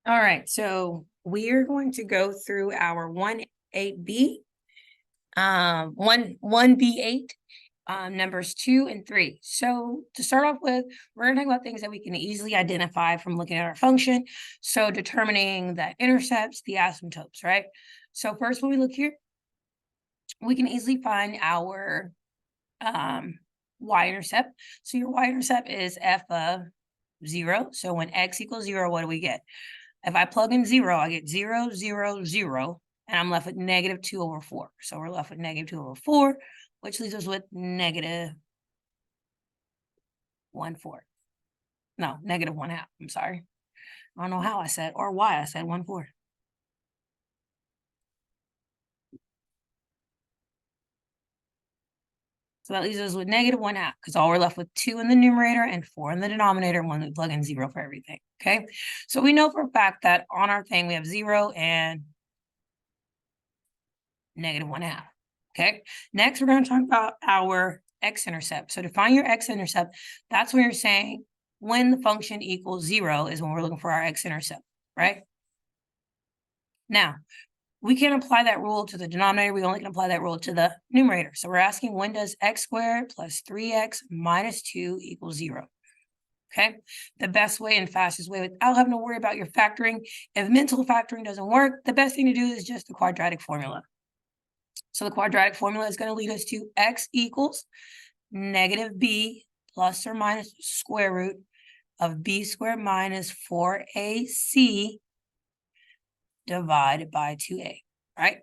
All right, so we are going to go through our 1B, 1B.8, numbers 2 and 3. So to start off with, we're going to talk about things that we can easily identify from looking at our function. So determining the intercepts, the asymptotes, right? So first, when we look here, we can easily find our y-intercept. So your y-intercept is f of 0. So when x equals 0, what do we get? If I plug in 0, I get 0, 0, 0, and I'm left with negative 2 over 4. So we're left with negative 2 over 4, which leaves us with negative 1/4. No, negative 1/2. I'm sorry. I don't know how I said or why I said 1/4. So that leaves us with negative 1/2 because all we're left with 2 in the numerator and 4 in the denominator when we plug in 0 for everything. Okay. So we know for a fact that on our thing we have 0 and negative 1/2. Okay. Next, we're going to talk about our x-intercept. So to find your x-intercept, that's when you're saying when the function equals 0 is when we're looking for our x-intercept, right? Now, we can't apply that rule to the denominator. We only can apply that rule to the numerator. So we're asking, when does x squared plus 3x minus 2 equal 0? Okay. The best way and fastest way without having to worry about your factoring. If mental factoring doesn't work, the best thing to do is just the quadratic formula. So the quadratic formula is going to lead us to x equals negative b plus or minus square root of b squared minus 4ac divided by 2a, right?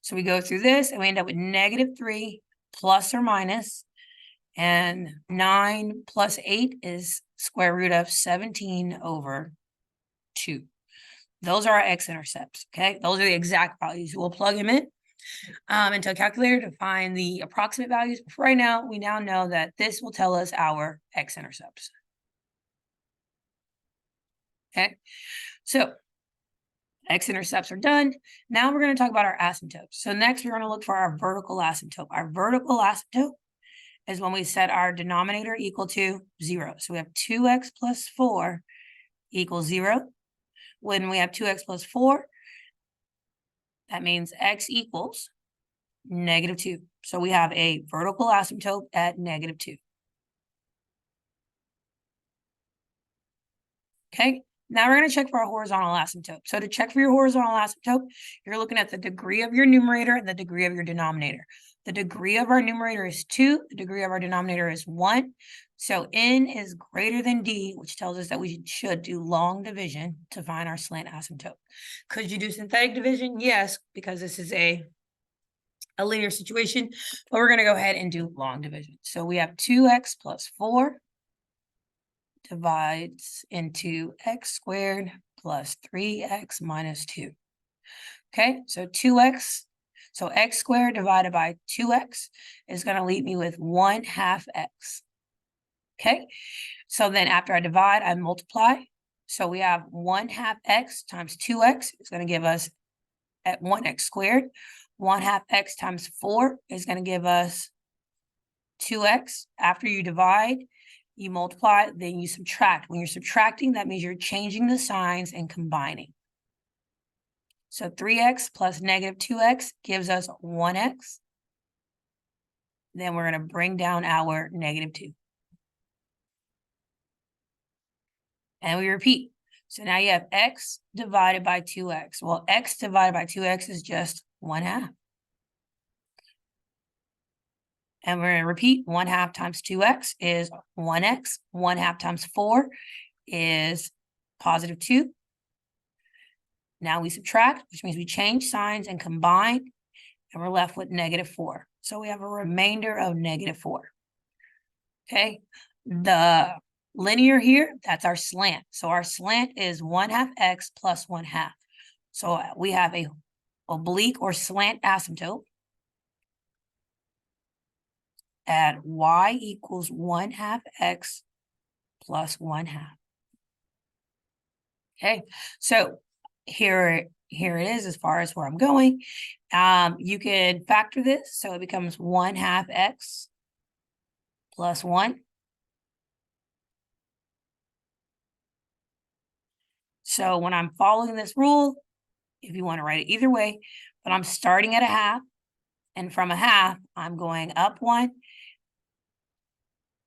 So we go through this and we end up with negative 3 plus or minus, and 9 plus 8 is square root of 17 over 2. Those are our x-intercepts, okay? Those are the exact values. We'll plug them in into a calculator to find the approximate values. But for right now, we now know that this will tell us our x-intercepts. Okay, so x-intercepts are done. Now we're going to talk about our asymptotes. So next, we're going to look for our vertical asymptote. Our vertical asymptote is when we set our denominator equal to 0. So we have 2x plus 4 equals 0. When we have 2x plus 4, that means x equals negative 2. So we have a vertical asymptote at negative 2. Okay, now we're going to check for our horizontal asymptote. So to check for your horizontal asymptote, you're looking at the degree of your numerator and the degree of your denominator. The degree of our numerator is 2. The degree of our denominator is 1. So n is greater than d, which tells us that we should do long division to find our slant asymptote. Could you do synthetic division? Yes, because this is a linear situation, but we're going to go ahead and do long division. So we have 2x plus 4 divides into x squared plus 3x minus 2. Okay, so 2x, so x squared divided by 2x is going to leave me with 1/2 x. Okay, so then after I divide, I multiply. So we have 1/2 x times 2x is going to give us at 1x squared. 1/2 x times 4 is going to give us 2x. After you divide, you multiply, then you subtract. When you're subtracting, that means you're changing the signs and combining. So 3x plus negative 2x gives us 1x. Then we're going to bring down our negative 2. And we repeat. So now you have x divided by 2x. Well, x divided by 2x is just 1/2. And we're going to repeat. 1/2 times 2x is 1x. 1/2 times 4 is positive 2. Now we subtract, which means we change signs and combine, and we're left with negative 4. So we have a remainder of negative 4. Okay, the linear here, that's our slant. So our slant is 1/2 x plus 1/2. So we have a oblique or slant asymptote at y equals 1/2 x plus 1/2. Okay, so here it is as far as where I'm going. You can factor this, so it becomes 1/2 x plus 1. So when I'm following this rule, if you want to write it either way, but I'm starting at a half, and from a half, I'm going up 1.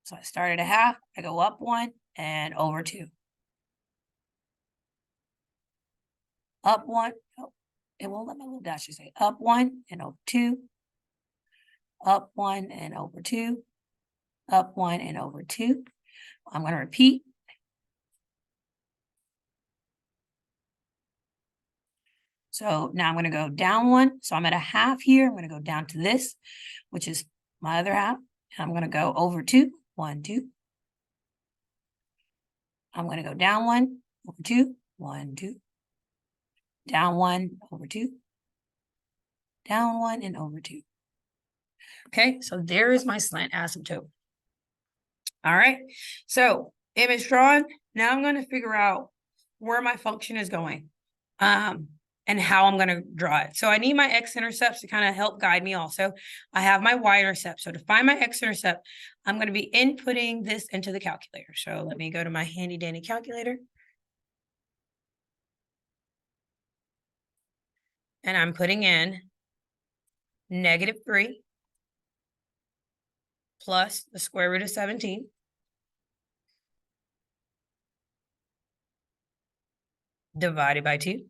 So I start at a half, I go up 1 and over 2. Up 1, oh, it won't let my little dashes say up 1 and over 2. Up 1 and over 2. Up 1 and over 2. I'm going to repeat. So now I'm going to go down 1. So I'm at a half here. I'm going to go down to this, which is my other half. And I'm going to go over 2. 1, 2. I'm going to go down 1, over 2. 1, 2. Down 1, over 2. Down 1 and over 2. Okay, so there is my slant asymptote. All right, so image drawn. Now I'm going to figure out where my function is going and how I'm going to draw it. So I need my x-intercepts to kind of help guide me also. I have my y-intercept. So to find my x-intercept, I'm going to be inputting this into the calculator. So let me go to my handy dandy calculator. And I'm putting in -3 plus the square root of 17 divided by 2.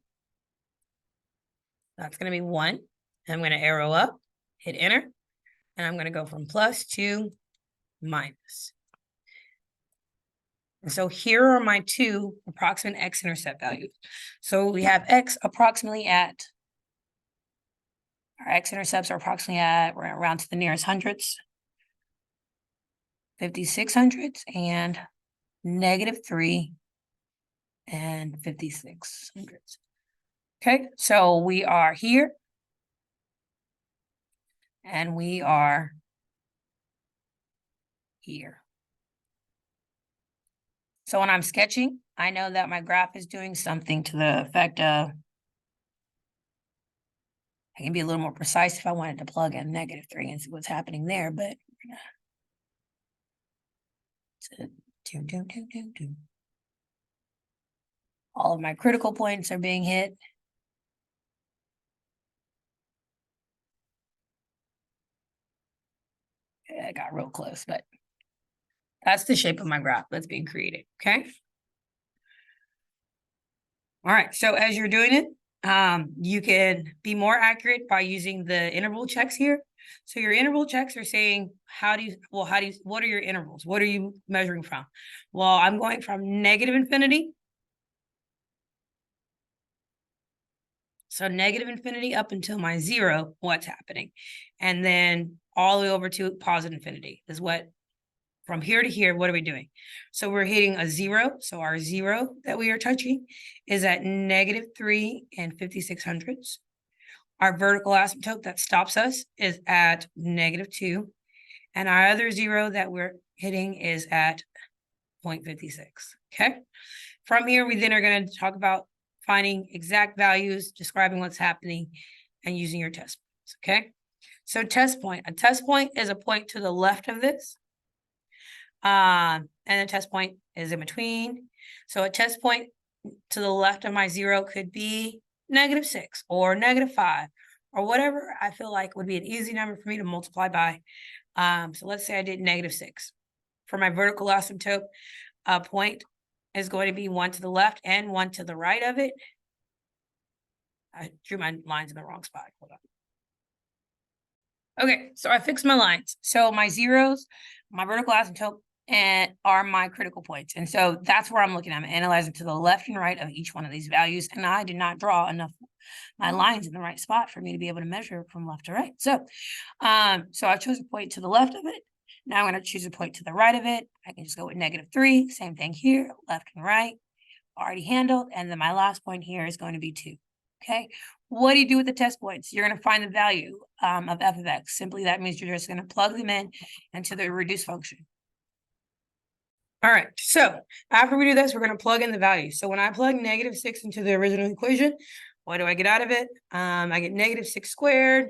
That's going to be 1. I'm going to arrow up, hit enter, and I'm going to go from plus to minus. And so here are my 2 approximate x-intercept values. So we have x approximately at, our x-intercepts are approximately at, we're around to the nearest hundreds, 56 hundredths, and -3 and 56 hundredths. Okay, so we are here, and we are here. So when I'm sketching, I know that my graph is doing something to the effect of, I can be a little more precise if I wanted to plug in -3 and see what's happening there, but all of my critical points are being hit. I got real close, but that's the shape of my graph that's being created, okay? All right, so as you're doing it, you can be more accurate by using the interval checks here. So your interval checks are saying, what are your intervals? What are you measuring from? Well, I'm going from -infinity. So -infinity up until my 0, what's happening? And then all the way over to positive infinity is what, from here to here, what are we doing? So we're hitting a 0. So our 0 that we are touching is at -3 and 56 hundredths. Our vertical asymptote that stops us is at -2. And our other 0 that we're hitting is at 0.56, okay? From here, we then are going to talk about finding exact values, describing what's happening, and using your test points, okay? So test point, a test point is a point to the left of this. And a test point is in between. So a test point to the left of my 0 could be -6 or -5 or whatever I feel like would be an easy number for me to multiply by. So let's say I did -6. For my vertical asymptote, a point is going to be 1 to the left and 1 to the right of it. I drew my lines in the wrong spot. Hold on. Okay, so I fixed my lines. So my 0s, my vertical asymptote, and are my critical points. And so that's where I'm looking at. I'm analyzing to the left and right of each one of these values. And I did not draw enough my lines in the right spot for me to be able to measure from left to right. So, so I chose a point to the left of it. Now I'm going to choose a point to the right of it. I can just go with -3. Same thing here, left and right, already handled. And then my last point here is going to be 2. Okay. What do you do with the test points? You're going to find the value of f of x. Simply, that means you're just going to plug them in into the reduce function. All right, so after we do this, we're going to plug in the value. So when I plug -6 into the original equation, what do I get out of it? I get -6 squared,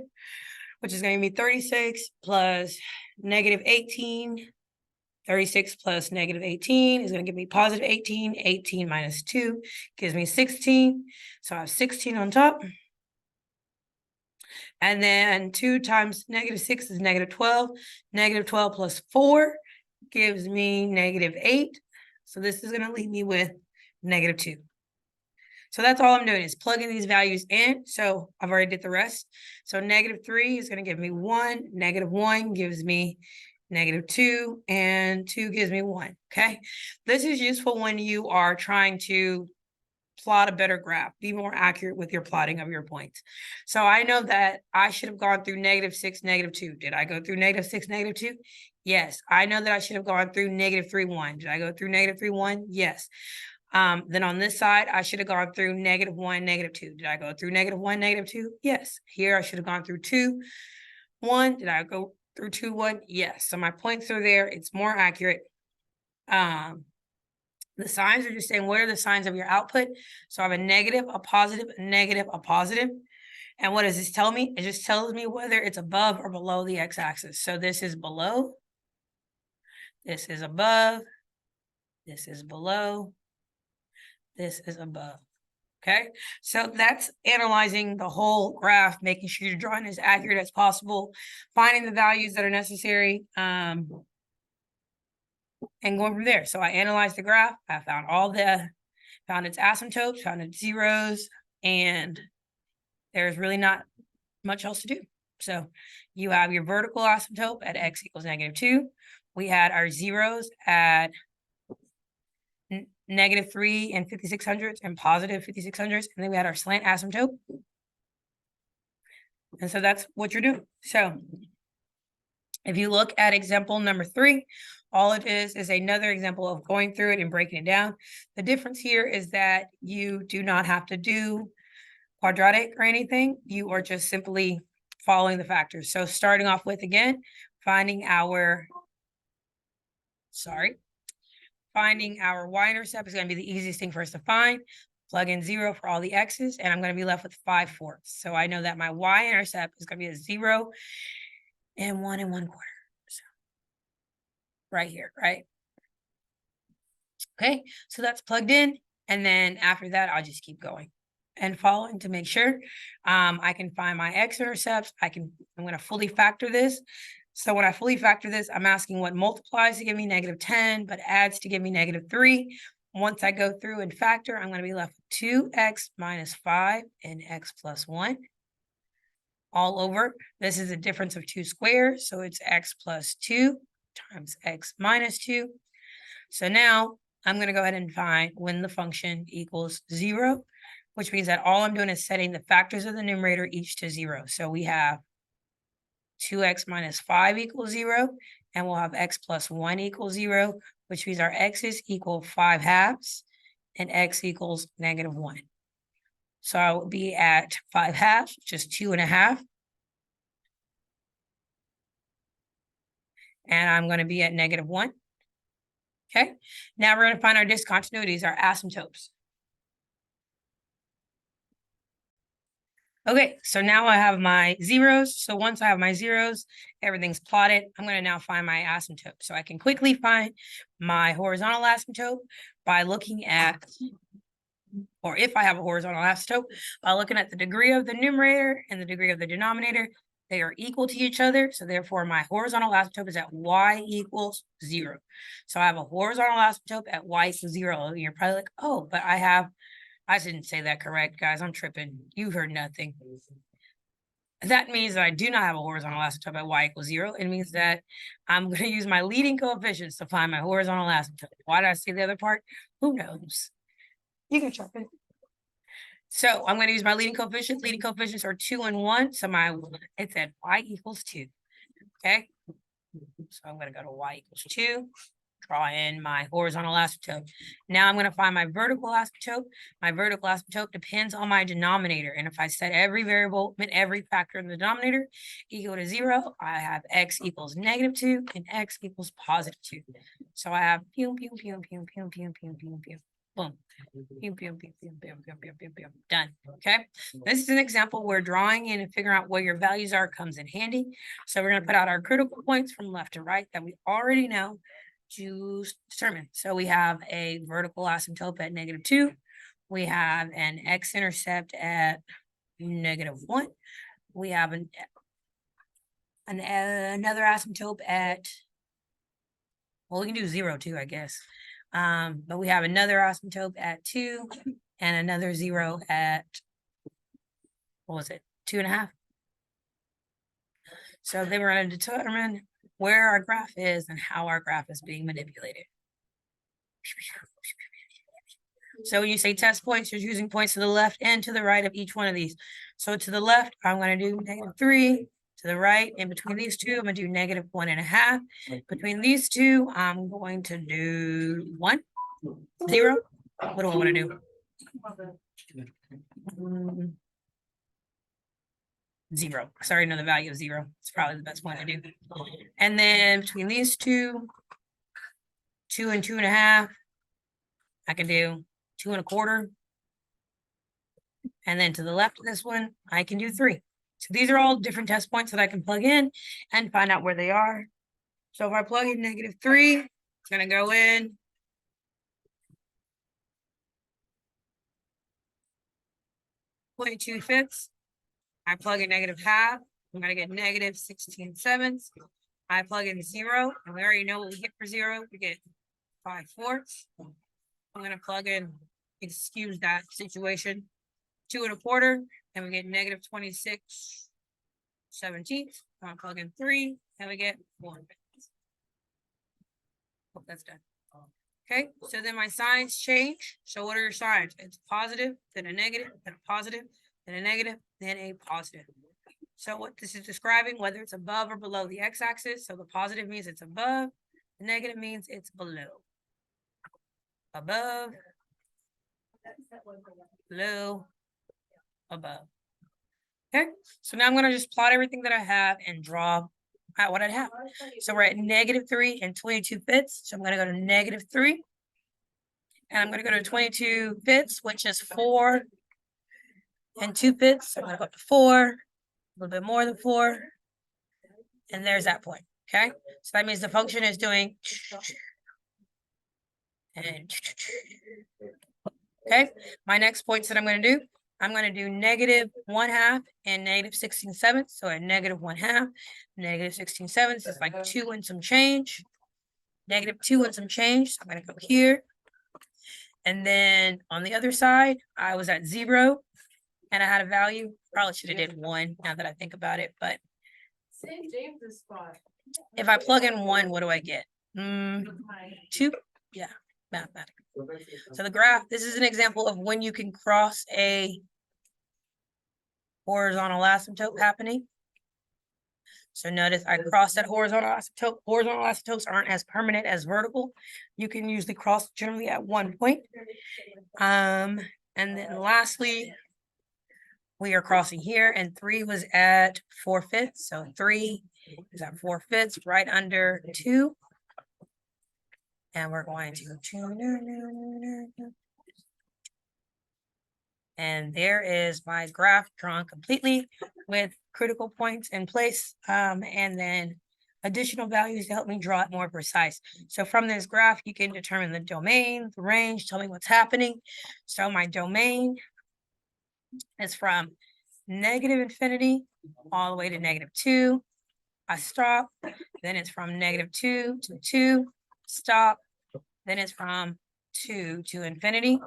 which is going to be 36 plus -18 36 plus negative 18 is going to give me positive 18. 18 minus 2 gives me 16. So I have 16 on top. And then 2 times negative 6 is negative 12. Negative 12 plus 4 gives me negative 8. So this is going to leave me with negative 2. So that's all I'm doing is plugging these values in. So I've already did the rest. So negative 3 is going to give me 1. Negative 1 gives me negative 2. And 2 gives me 1. Okay. This is useful when you are trying to plot a better graph, be more accurate with your plotting of your points. So I know that I should have gone through negative 6, negative 2. Did I go through negative 6, negative 2? Yes. I know that I should have gone through negative 3, 1. Did I go through negative 3, 1? Yes. Then on this side, I should have gone through negative 1, negative 2. Did I go through negative 1, negative 2? Yes. Here I should have gone through 2, 1. Did I go through 2, 1? Yes. So my points are there. It's more accurate. The signs are just saying, what are the signs of your output? So I have a negative, a positive, a negative, a positive. And what does this tell me? It just tells me whether it's above or below the x-axis. So this is below. This is above. This is below. This is above. Okay, so that's analyzing the whole graph, making sure you're drawing as accurate as possible, finding the values that are necessary, and going from there. So I analyzed the graph. I found its asymptotes, found its zeros, and there's really not much else to do. So you have your vertical asymptote at x equals negative 2. We had our zeros at negative 3 and 5600ths and positive 5600ths. And then we had our slant asymptote. And so that's what you're doing. So if you look at example number 3, all it is another example of going through it and breaking it down. The difference here is that you do not have to do quadratic or anything. You are just simply following the factors. So starting off with, again, finding our y-intercept is going to be the easiest thing for us to find. Plug in 0 for all the x's, and I'm going to be left with 5/4. So I know that my y-intercept is going to be a 0 and 1 1/4. So right here, right? Okay, so that's plugged in. And then after that, I'll just keep going and following to make sure I can find my x-intercepts. I'm going to fully factor this. So when I fully factor this, I'm asking what multiplies to give me negative 10, but adds to give me negative 3. Once I go through and factor, I'm going to be left with 2x minus 5 and x plus 1 all over. This is a difference of 2 squares, so it's x plus 2 times x minus 2. So now I'm going to go ahead and find when the function equals 0, which means that all I'm doing is setting the factors of the numerator each to 0. So we have 2x minus 5 equals 0, and we'll have x plus 1 equals 0, which means our x's equal 5/2 and x equals negative 1. So I will be at 5/2, which is 2.5. And I'm going to be at negative 1. Okay, now we're going to find our discontinuities, our asymptotes. Okay, so now I have my zeros. So once I have my zeros, everything's plotted. I'm going to now find my asymptote. So I can quickly find my horizontal asymptote by looking at, or if I have a horizontal asymptote, by looking at the degree of the numerator and the degree of the denominator. They are equal to each other. So therefore, my horizontal asymptote is at y equals 0. So I have a horizontal asymptote at y equals 0. You're probably like, oh, but I didn't say that correct, guys. I'm tripping. You heard nothing. That means that I do not have a horizontal asymptote at y equals 0. It means that I'm going to use my leading coefficients to find my horizontal asymptote. Why did I say the other part? Who knows? You can chop it. So I'm going to use my leading coefficients. Leading coefficients are 2 and 1. So it's at y equals 2. Okay. So I'm going to go to y equals 2. Draw in my horizontal asymptote. Now I'm going to find my vertical asymptote. My vertical asymptote depends on my denominator. And if I set every variable and every factor in the denominator equal to 0, I have x equals negative 2 and x equals positive 2. So I have boom. Done. Okay. This is an example where drawing in and figuring out where your values are comes in handy. So we're going to put out our critical points from left to right that we already know. to determine. So we have a vertical asymptote at -2. We have an x-intercept at -1. We have another asymptote at, well, we can do 0 too, I guess. But we have another asymptote at 2 and another 0 at, what was it, 2.5. So then we're going to determine where our graph is and how our graph is being manipulated. So when you say test points, you're using points to the left and to the right of each one of these. So to the left, I'm going to do -3. To the right, in between these two, I'm going to do -1.5. Between these two, I'm going to do 1, 0. What do I want to do? 0. I already know the value of 0. It's probably the best one to do. And then between these two, 2 and 2.5, I can do 2 1/4. And then to the left of this one, I can do 3. So these are all different test points that I can plug in and find out where they are. So if I plug in -3, it's going to go in. .2 I plug in -0.5. I'm going to get -16/7. I plug in 0, and we already know what we get for 0. We get 5/4. I'm going to plug in, excuse that situation, 2 1/4, and we get -26/17. I'm going to plug in 3, and we get 4. Hope that's done. Okay, so then my signs change. So what are your signs? It's positive, then a negative, then a positive, then a negative, then a positive. So what this is describing, whether it's above or below the x-axis. So the positive means it's above, the negative means it's below. Above, below, above. Okay, so now I'm going to just plot everything that I have and draw out what I have. So we're at -3 and 22/5. So I'm going to go to -3. And I'm going to go to 22/5, which is 4 and 2/5. So I'm going to go up to 4, a little bit more than 4. And there's that point. Okay, so that means the function is doing and okay. My next points that I'm going to do, I'm going to do -1/2 and -16/7. So at -1/2, -16/7 is like 2 and some change. -2 and some change. So I'm going to go here. And then on the other side, I was at 0 and I had a value. Probably should have did 1 now that I think about it. But St. James's spot. if I plug in 1, what do I get? 2? Yeah, mathematically. So the graph, this is an example of when you can cross a horizontal asymptote happening. So notice I crossed that horizontal asymptote. Horizontal asymptotes aren't as permanent as vertical. You can usually cross generally at one point. And then lastly, we are crossing here, and 3 was at 4/5. So 3 is at 4/5, right under 2. And we're going to and there is my graph drawn completely with critical points in place, and then additional values to help me draw it more precise. So from this graph, you can determine the domain, the range, tell me what's happening. So my domain is from -infinity all the way to -2. I stop. Then it's from -2 to 2. Stop. Then it's from 2 to infinity.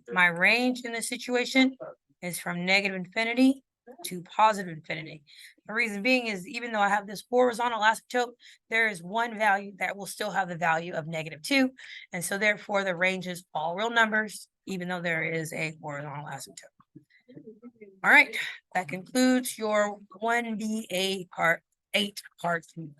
My range in this situation is from -infinity to +infinity. The reason being is even though I have this horizontal asymptote, there is one value that will still have the value of -2. And so therefore the range is all real numbers, even though there is a horizontal asymptote. All right, that concludes your 1B.8 part 2.